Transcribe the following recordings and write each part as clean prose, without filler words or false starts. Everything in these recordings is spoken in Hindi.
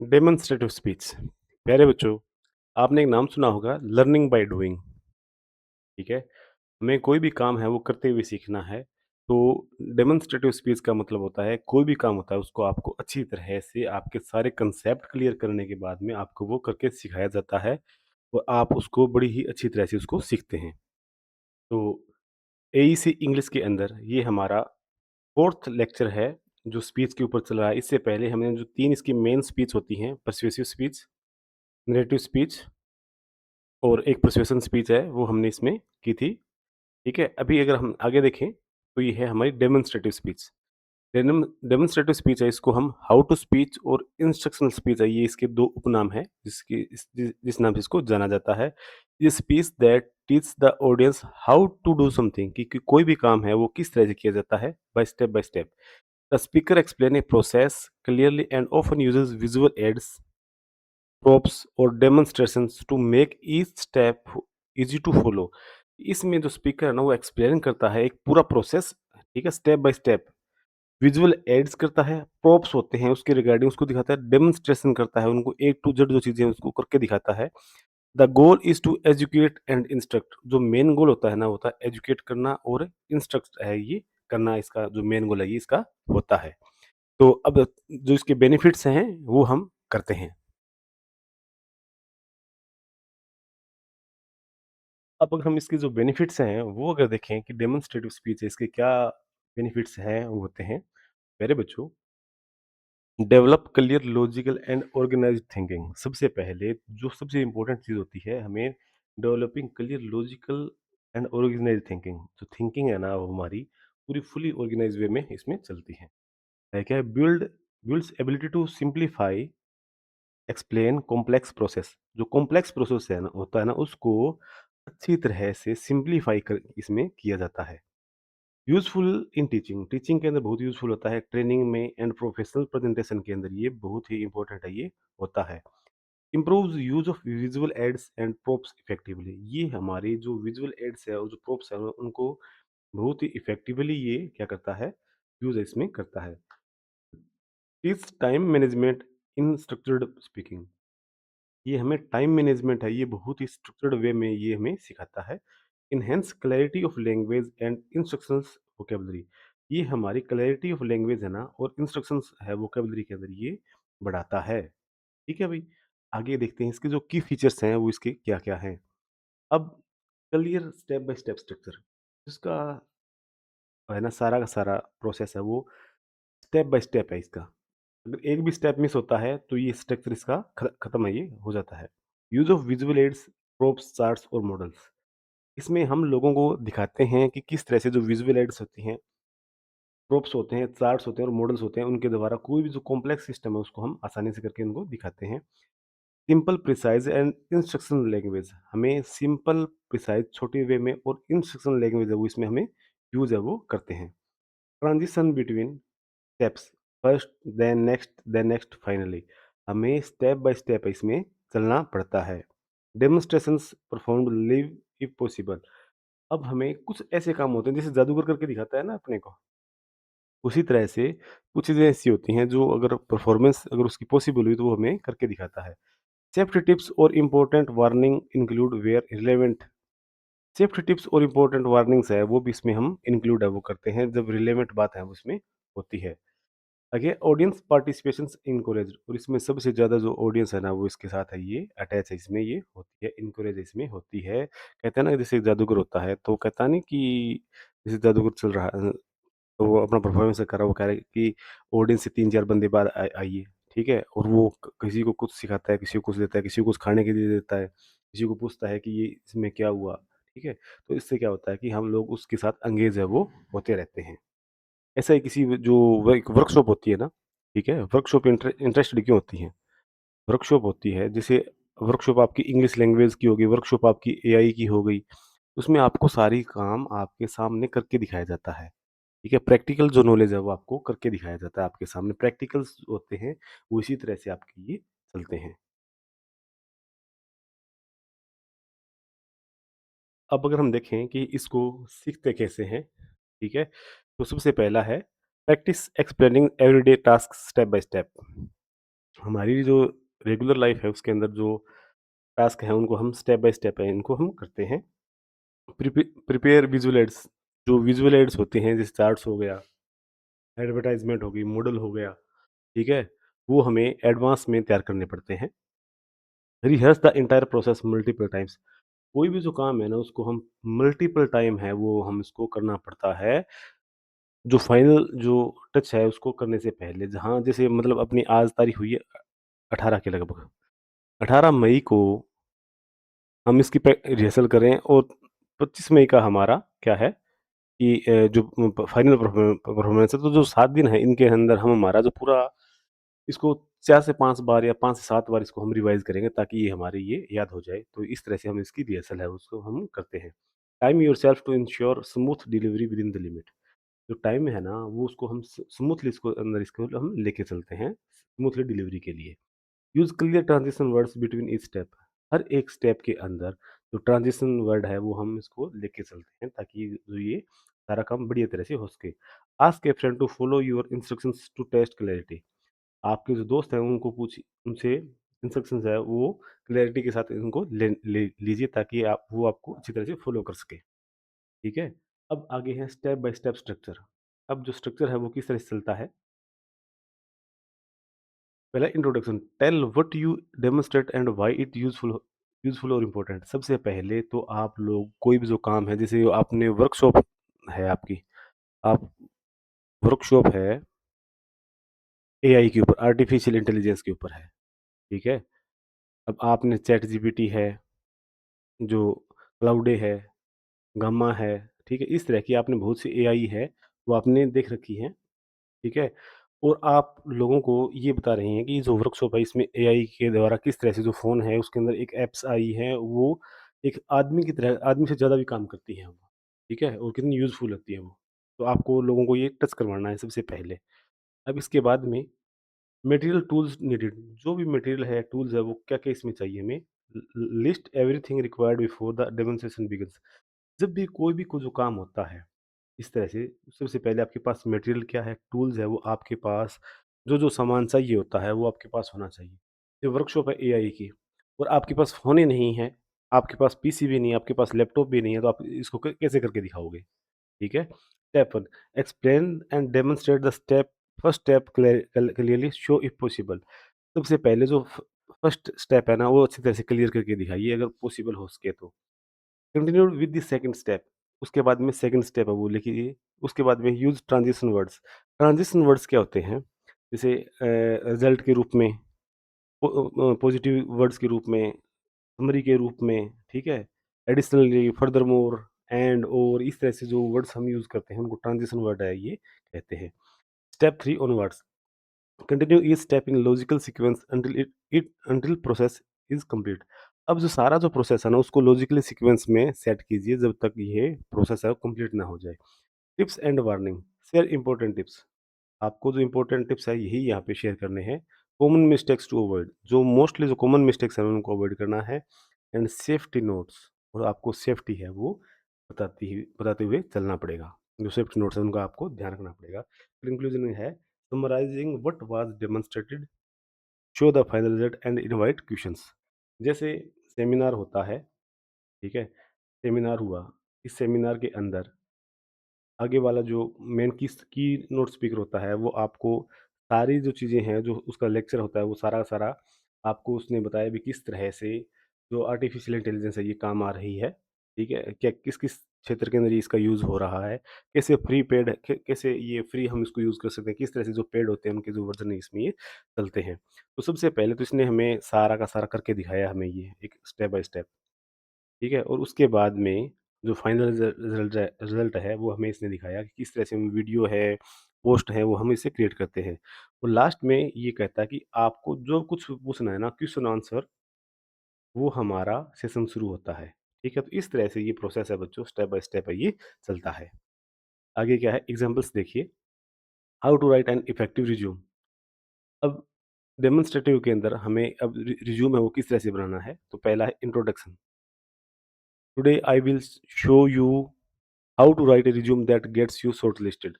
Demonstrative speech. प्यारे बच्चों, आपने एक नाम सुना होगा लर्निंग बाय डूइंग। ठीक है। हमें कोई भी काम है वो करते हुए सीखना है। तो डेमोन्स्ट्रेटिव स्पीच का मतलब होता है कोई भी काम होता है उसको आपको अच्छी तरह से आपके सारे कंसेप्ट क्लियर करने के बाद में आपको वो करके सिखाया जाता है और आप उसको बड़ी ही अच्छी तरह से उसको सीखते हैं। तो एईसी इंग्लिश के अंदर ये हमारा फोर्थ लेक्चर है जो स्पीच के ऊपर चल रहा है। इससे पहले हमने जो तीन इसकी मेन स्पीच होती हैं, पर्suasive स्पीच, नरेटिव स्पीच और एक पर्सुएशन स्पीच है, वो हमने इसमें की थी, ठीक है? अभी अगर हम आगे देखें, तो ये है हमारी डेमोन्स्ट्रेटिव स्पीच। डेमोन्स्ट्रेटिव स्पीच है, इसको हम हाउ टू स्पीच और इंस्ट्रक्शनल स्पीच है, ये इसके 2 उपनाम हैं, जिस नाम से इसको जाना जाता है। ये speech that teach the audience how to do something कि कोई भी काम है, वो किस तरह से किया जाता है, by step. The speaker explain a process clearly and often uses visual aids, props और demonstrations to make each step easy to follow. इसमें जो स्पीकर है ना वो एक्सप्लेन करता है एक पूरा प्रोसेस, ठीक है, step by step. Visual aids करता है, प्रोप्स होते हैं उसके रिगार्डिंग उसको दिखाता है, डेमोन्स्ट्रेशन करता है, उनको ए टू जेड जो चीजें हैं उसको करके दिखाता है। The goal is to educate and instruct. जो मेन गोल होता है ना, होता है एजुकेट करना और इंस्ट्रक्ट है ये करना, इसका जो मेन गोल है ये इसका होता है। तो अब जो इसके बेनिफिट्स हैं वो हम करते हैं। अब अगर हम इसके जो बेनिफिट्स हैं, वो अगर देखें कि डेमोन्स्ट्रेटिव स्पीच है, इसके क्या बेनिफिट्स हैं, वो होते हैं। मेरे बच्चों, develop clear logical and organised thinking. सबसे पहले जो सबसे इम्पोर्टेंट चीज़ होती है, हमें developing clear logical and organised thinking. जो थिंकिंग है ना, वो हमारी पूरी फुली ऑर्गेनाइज्ड वे में इसमें चलती है। क्या है? Builds ability to simplify explain complex process. जो कॉम्प्लेक्स प्रोसेस है ना, होता है ना, उसको अच्छी तरह से सिंप्लीफाई कर इसमें किया जाता है। यूज़फुल इन टीचिंग, टीचिंग के अंदर बहुत यूज़फुल होता है, ट्रेनिंग में एंड प्रोफेशनल प्रेजेंटेशन के अंदर ये बहुत ही इंपॉर्टेंट है, ये होता है। Improves use of visual aids and props effectively. ये हमारे जो विजुअल एड्स है और जो प्रोप्स है उनको बहुत ही इफेक्टिवली ये क्या करता है, यूज़ इसमें करता है। इस टाइम मैनेजमेंट इन स्ट्रक्चर्ड स्पीकिंग। ये हमें टाइम मैनेजमेंट है, ये बहुत ही स्ट्रक्चर्ड वे में ये हमें सिखाता है। Enhance clarity of language and instructions vocabulary. ये हमारी क्लैरिटी ऑफ लैंग्वेज है ना और इंस्ट्रक्शंस है वोकेबलरी के अंदर ये बढ़ाता है। ठीक है भाई। आगे देखते हैं इसके जो की फीचर्स हैं वो इसके क्या क्या हैं। अब clear step by step structure, इसका है ना सारा का सारा प्रोसेस है वो स्टेप बाय स्टेप है इसका। अगर एक भी स्टेप मिस होता है तो ये स्ट्रक्चर इसका खत्म है, ये हो जाता है। Use of visual aids, props, charts और मॉडल्स। इसमें हम लोगों को दिखाते हैं कि किस तरह से जो विजुअल एड्स होती हैं, प्रोप्स होते हैं, चार्ट्स होते हैं और मॉडल्स होते हैं, उनके द्वारा कोई भी जो कॉम्प्लेक्स सिस्टम है उसको हम आसानी से करके उनको दिखाते हैं। Simple, precise and instructional language. हमें सिंपल, प्रिसाइज छोटे वे में और इंस्ट्रक्शनल लैंग्वेज है वो इसमें हमें यूज है वो करते हैं। Transition between steps, first then next finally. हमें स्टेप बाय स्टेप इसमें चलना पड़ता है। Demonstrations performed live if possible. अब हमें कुछ ऐसे काम होते हैं जैसे जादूगर करके दिखाता है ना अपने को, उसी तरह से कुछ चीज़ें ऐसी होती हैं जो अगर परफॉर्मेंस अगर उसकी पॉसिबल हुई तो वो हमें करके दिखाता है। सेफ्टी टिप्स और important warning include where relevant. Safety tips और इम्पोर्टेंट वार्निंग्स है वो भी इसमें हम इंक्लूड है वो करते हैं जब रिलेवेंट बात है वो इसमें होती है। आगे ऑडियंस पार्टिसिपेशन इनकरेज, और इसमें सबसे ज़्यादा जो ऑडियंस है ना वो इसके साथ है ये अटैच है, इसमें ये होती है, इनकरेज इसमें होती है। कहते हैं ना जैसे एक जादूगर होता है तो कहता नहीं कि जैसे जादूगर चल रहा है, तो वो अपना परफॉर्मेंस कर रहा है, वो कह रहा है कि ऑडियंस से 3-4 बंदे बाहर आइए, ठीक है? और वो किसी को कुछ सिखाता है, किसी को कुछ देता है, किसी को कुछ खाने के लिए देता है, किसी को पूछता है कि ये इसमें क्या हुआ, ठीक है? तो इससे क्या होता है कि हम लोग उसके साथ एंगेज है वो होते रहते हैं। ऐसा ही किसी जो एक वर्कशॉप होती है ना, ठीक है? वर्कशॉप इंटरेस्टेड क्यों होती है? वर्कशॉप होती है जैसे वर्कशॉप आपकी इंग्लिश लैंग्वेज की होगी, वर्कशॉप आपकी एआई की हो गई, उसमें आपको सारी काम आपके सामने करके दिखाया जाता है, ठीक है? प्रैक्टिकल जो नॉलेज है वो आपको करके दिखाया जाता है आपके सामने, प्रैक्टिकल्स होते हैं, वो इसी तरह से आपके ये चलते हैं। अब अगर हम देखें कि इसको सीखते कैसे हैं, ठीक है? तो सबसे पहला है practice explaining everyday task step by step. हमारी जो रेगुलर लाइफ है उसके अंदर जो टास्क हैं उनको हम स्टेप बाय स्टेप है इनको हम करते हैं। प्रिपेयर विजुअल एड्स, जो विजुअल एड्स होते हैं जैसे चार्ट्स हो गया, एडवर्टाइज़मेंट हो गई, मॉडल हो गया, ठीक है? वो हमें एडवांस में तैयार करने पड़ते हैं। Rehearse the entire process multiple times, कोई भी जो काम है ना उसको हम मल्टीपल टाइम है वो हम इसको करना पड़ता है। जो फाइनल जो टच है उसको करने से पहले जहाँ जैसे मतलब अपनी आज तारीख हुई है 18 के लगभग। 18 मई को हम इसकी रिहर्सल करें और 25 मई का हमारा क्या है कि जो फाइनल परफॉर्मेंस है तो जो 7 दिन है इनके अंदर हम हमारा जो पूरा इसको 4 से 5 बार या 5 से 7 बार इसको हम रिवाइज़ करेंगे ताकि ये हमारे ये याद हो जाए। तो इस तरह से हम इसकी रिहर्सल है उसको हम करते हैं। Time yourself to ensure smooth delivery within the limit, जो टाइम है ना वो उसको हम स्मूथली इसको अंदर इसको हम लेके चलते हैं स्मूथली डिलीवरी के लिए। Use clear transition words between each step, हर एक स्टेप के अंदर जो ट्रांजिशन वर्ड है वो हम इसको लेके चलते हैं ताकि जो ये सारा काम बढ़िया तरह से हो सके। Ask a friend to follow your instructions to test clarity, आपके जो दोस्त हैं उनको पूछिए, उनसे इंस्ट्रक्शंस है वो क्लैरिटी के साथ इनको ले लीजिए ताकि आप वो आपको अच्छी तरह से फॉलो कर सके, ठीक है? अब आगे है स्टेप बाय स्टेप स्ट्रक्चर। अब जो स्ट्रक्चर है वो किस तरह से चलता है? पहला introduction, tell what you demonstrate and why it useful और इम्पोर्टेंट। सबसे पहले तो आप लोग कोई भी जो काम है जैसे आपने वर्कशॉप है आपकी, आप वर्कशॉप है एआई के ऊपर, आर्टिफिशियल इंटेलिजेंस के ऊपर है, ठीक है? अब आपने चैट जीपीटी है, जो क्लाउडे है, गामा है, ठीक है? इस तरह की आपने बहुत सी एआई है, वो आपने देख रखी हैं, ठीक है? और आप लोगों को ये बता रहे हैं कि जो वर्कशॉप है इसमें एआई के द्वारा किस तरह से जो फ़ोन है उसके अंदर एक ऐप्स आई हैं, वो एक आदमी की तरह आदमी से ज़्यादा भी काम करती हैं वो, ठीक है? और कितनी यूज़फुल होती है वो। तो आपको लोगों को ये टच करवाना है सबसे पहले। अब इसके बाद में मटेरियल टूल्स नीडेड, जो भी मटेरियल है, टूल्स है, वो क्या-क्या इसमें चाहिए हमें। List everything required before the demonstration begins, जब भी कोई भी जो काम होता है इस तरह से, सबसे पहले आपके पास मटेरियल क्या है, टूल्स है, वो आपके पास जो-जो सामान चाहिए होता है, वो आपके पास होना चाहिए। ये वर्कशॉप है एआई की और आपके पास फ़ोन ही नहीं है, आपके पास पीसी भी नहीं है, आपके पास लैपटॉप भी नहीं है, तो आप इसको कैसे करके दिखाओगे? ठीक है? Step 1, explain and demonstrate the step, first step clearly show if possible. सबसे पहले जो फर्स्ट स्टेप है ना, वो अच्छी तरह से क्लियर करके दिखाइए अगर पॉसिबल हो सके तो। Continue with the second step, उसके बाद में सेकंड स्टेप है वो लिखिए। उसके बाद में use transition words. Transition words क्या होते हैं? जैसे रिज़ल्ट के रूप में, पॉज़िटिव वर्ड्स के रूप में, समरी के रूप में, ठीक है? एडिशनली, फर्दरमोर, एंड, और इस तरह से जो वर्ड्स हम यूज़ करते हैं उनको ट्रांज़िशन वर्ड है ये कहते हैं। Step 3 onwards, continue each step in logical sequence until process is complete. अब जो सारा जो प्रोसेस है ना उसको लॉजिकली सीक्वेंस में सेट कीजिए जब तक ये प्रोसेस है वो कंप्लीट ना हो जाए। Tips and warning, share important tips. आपको जो इंपॉर्टेंट टिप्स है यही यहाँ पे शेयर करने हैं। कॉमन मिस्टेक्स टू अवॉइड, जो मोस्टली जो कॉमन मिस्टेक्स हैं उनको अवॉइड करना है। एंड सेफ्टी नोट्स, और आपको सेफ्टी है वो बताते हुए चलना पड़ेगा। जो सेफ्टी नोट्स है उनका आपको ध्यान रखना पड़ेगा। कंक्लूजन में है summarising what was demonstrated, show the final result and invite questions. जैसे सेमिनार होता है, ठीक है? सेमिनार हुआ, इस सेमिनार के अंदर आगे वाला जो मेन की नोट स्पीकर होता है वो आपको सारी जो चीज़ें हैं जो उसका लेक्चर होता है वो सारा सारा आपको उसने बताया भी किस तरह से जो आर्टिफिशियल इंटेलिजेंस है ये काम आ रही है, ठीक है? क्या किस किस क्षेत्र के अंदर ये इसका यूज़ हो रहा है, कैसे फ्री पेड कैसे ये फ्री हम इसको यूज़ कर सकते हैं, किस तरह से जो पेड होते हैं उनके जो वर्जन है इसमें ये चलते हैं। तो सबसे पहले तो इसने हमें सारा का सारा करके दिखाया हमें ये एक स्टेप बाय स्टेप, ठीक है? और उसके बाद में जो फाइनल रिज़ल्ट है वो हमें इसने दिखाया कि किस तरह से हम वीडियो है, पोस्ट है वो हम इसे क्रिएट करते हैं। और लास्ट में ये कहता है कि आपको जो कुछ पूछना है ना क्वेश्चन आंसर, वो हमारा सेशन शुरू होता है, ठीक है? तो इस तरह से ये प्रोसेस है बच्चों, स्टेप बाय स्टेप है ये चलता है। आगे क्या है एग्ज़ाम्पल्स देखिए। How to write an effective resume. अब डेमोंस्ट्रेटिव के अंदर हमें अब रिज्यूम है वो किस तरह से बनाना है, तो पहला है introduction. Today I will show you how to write a resume that gets you shortlisted.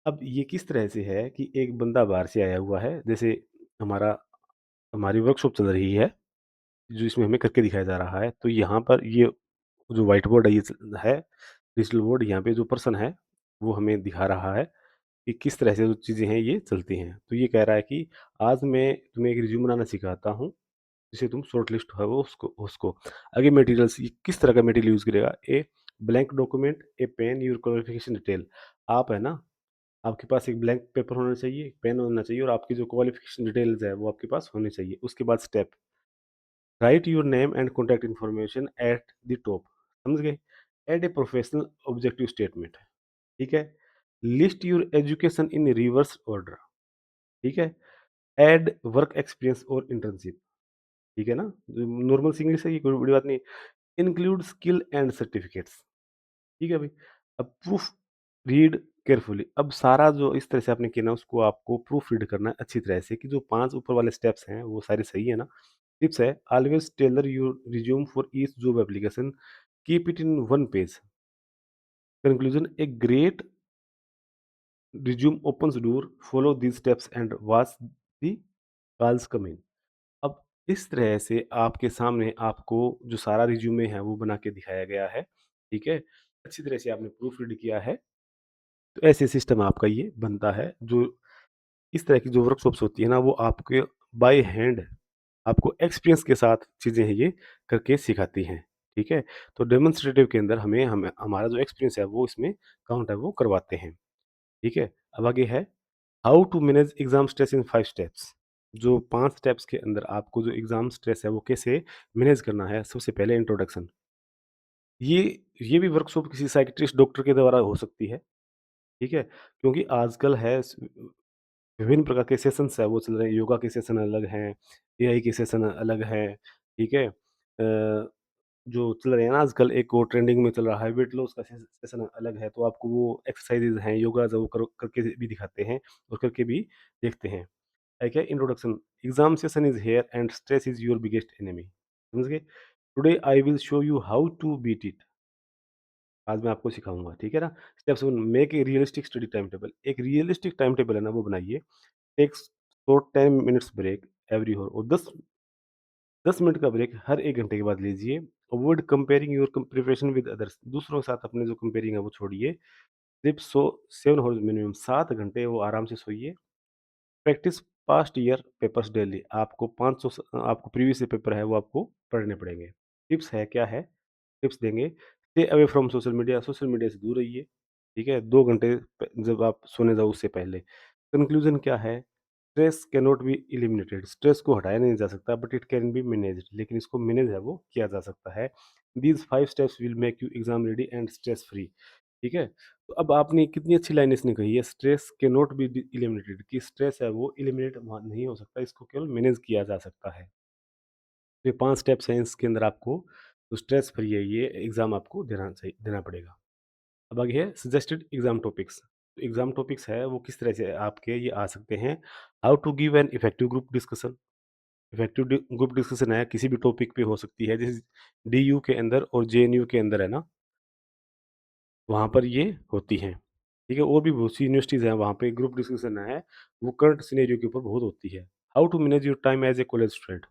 अब ये किस तरह से है कि एक बंदा बाहर से आया हुआ है, जैसे हमारा हमारी वर्कशॉप चल रही है, जो इसमें हमें करके दिखाया जा रहा है। तो यहाँ पर ये जो व्हाइट बोर्ड है ये है, डिजिटल बोर्ड, यहाँ पे जो पर्सन है, वो हमें दिखा रहा है कि किस तरह से जो चीज़ें हैं ये चलती हैं। तो ये कह रहा है कि आज मैं तुम्हें एक रिज़्यूम बनाना सिखाता हूँ, जिसे तुम शॉर्ट लिस्ट है वो उसको। आगे मटेरियल्स, ये किस तरह का मटेरियल यूज़ करेगा? A blank document, a pen, your qualification detail. आप है ना, आपके पास एक ब्लैंक पेपर होना चाहिए, पेन होना चाहिए और आपकी जो क्वालिफिकेशन डिटेल्स है वो आपके पास होनी चाहिए। उसके बाद step, right your name and contact information at the top. समझ गए? Add a professional objective statement. ठीक है? List your education in reverse order. ठीक है? ऐड वर्क एक्सपीरियंस और इंटर्नशिप। ठीक है ना? नॉर्मल सी इंग्लिश है, ये कोई बड़ी बात नहीं। Include skill and certificates. ठीक है भाई? अब प्रूफ रीड केयरफुली। अब सारा जो इस तरह से आपने किया ना, उसको आपको प्रूफ रीड करना है अच्छी तरह से कि जो 5 ऊपर वाले स्टेप्स हैं वो सारे सही है ना? टिप्स है, always tailor your resume for each job application, keep it in one page. Conclusion, a great resume opens door, follow these steps and watch the calls come in. अब इस तरह से आपके सामने आपको जो सारा रिज्यूमे है वो बना के दिखाया गया है, ठीक है? अच्छी तरह से आपने प्रूफ रीड किया है, तो ऐसे सिस्टम आपका ये बनता है। जो इस तरह की जो वर्कशॉप्स होती है ना, वो आपके बाय हैंड आपको एक्सपीरियंस के साथ चीज़ें हैं ये करके सिखाती हैं, ठीक है? तो डेमोन्स्ट्रेटिव के अंदर हमें हमें हमारा जो एक्सपीरियंस है वो इसमें काउंट है वो करवाते हैं, ठीक है? अब आगे है, how to manage exam stress in 5 steps. जो 5 स्टेप्स के अंदर आपको जो एग्ज़ाम स्ट्रेस है वो कैसे मैनेज करना है। सबसे पहले इंट्रोडक्शन। ये ये भी वर्कशॉप किसी साइकियाट्रिस्ट डॉक्टर के द्वारा हो सकती है, ठीक है? क्योंकि आजकल है विभिन्न प्रकार के सेशंस है वो चल रहे हैं, योगा के सेशन अलग हैं, एआई के सेशन अलग हैं, ठीक है? जो चल रहे हैं ना आजकल, एक वो ट्रेंडिंग में चल रहा है वेट लॉस का सेशन अलग है, तो आपको वो एक्सरसाइज़ेज़ हैं, योगाज़ है वो करके भी दिखाते हैं और करके भी देखते हैं। है क्या? Introduction, exam session is here and stress is your biggest enemy. समझ गए? Today I will show you how to beat it. आज मैं आपको सिखाऊँगा, ठीक है ना? Step 7, make a realistic study time table. एक रियलिस्टिक टाइम टेबल है ना वो बनाइए। Take short 10 minutes break every hour, और 10 मिनट का ब्रेक हर 1 घंटे के बाद लीजिए। Avoid comparing your preparation with others. दूसरों के साथ अपने जो कंपेयरिंग है वो छोड़िए। सिर्फ 7 हॉर्स मिनिमम, 7 घंटे वो आराम से सोइए। Practise past year papers daily. आपको 500 आपको प्रीवियस ईयर पेपर है वो आपको पढ़ने पड़ेंगे। टिप्स है, क्या है? टिप्स देंगे, stay away from social media से दूर रहिए, ठीक है? 2 घंटे जब आप सोने जाओ उससे पहले। कंक्लूजन क्या है? Stress can not be eliminated. Stress को हटाया नहीं जा सकता, but it can be managed. लेकिन इसको मैनेज है वो किया जा सकता है। These 5 steps will make you exam ready and stress free. ठीक है? तो अब आपने कितनी अच्छी लाइन इसने कही है, stress can not be eliminated, कि स्ट्रेस है वो एलिमिनेट नहीं हो सकता, इसको केवल मैनेज किया जा सकता है। तो ये 5 स्टेप्स हैं, इसके अंदर आपको जो स्ट्रेस फ्री है ये एग्जाम आपको देना पड़ेगा। अब आगे है suggested exam topics. Exam topics है वो किस तरह से आपके ये आ सकते हैं। How to give an effective group discussion. Effective group discussion है किसी भी टॉपिक पे हो सकती है, जैसे डीयू के अंदर और जेएनयू के अंदर है ना, वहाँ पर ये होती हैं, ठीक है? और भी बहुत सी यूनिवर्सिटीज़ हैं, वहाँ पे ग्रुप डिस्कशन है, वो करंट सिनेरियो के ऊपर बहुत होती है। How to manage your time as a college student.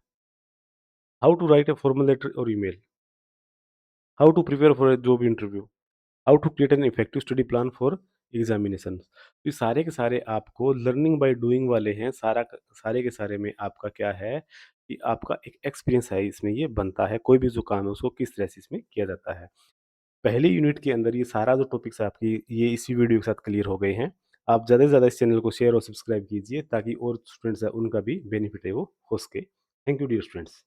How to write a formal letter और email. How to prepare for a job interview. How to create an effective study plan for examination. तो ये सारे के सारे आपको लर्निंग बाय डूइंग वाले हैं। सारे के सारे में आपका क्या है कि आपका एक एक्सपीरियंस है, इसमें ये बनता है, कोई भी जो काम है उसको किस तरह से इसमें किया जाता है। पहली यूनिट के अंदर ये सारा जो टॉपिक्स है आपकी ये इसी वीडियो के साथ क्लियर हो गए हैं। आप ज़्यादा से ज़्यादा इस चैनल को शेयर और सब्सक्राइब कीजिए ताकि और स्टूडेंट्स हैं उनका भी बेनिफिट है वो हो सके। Thank you dear students.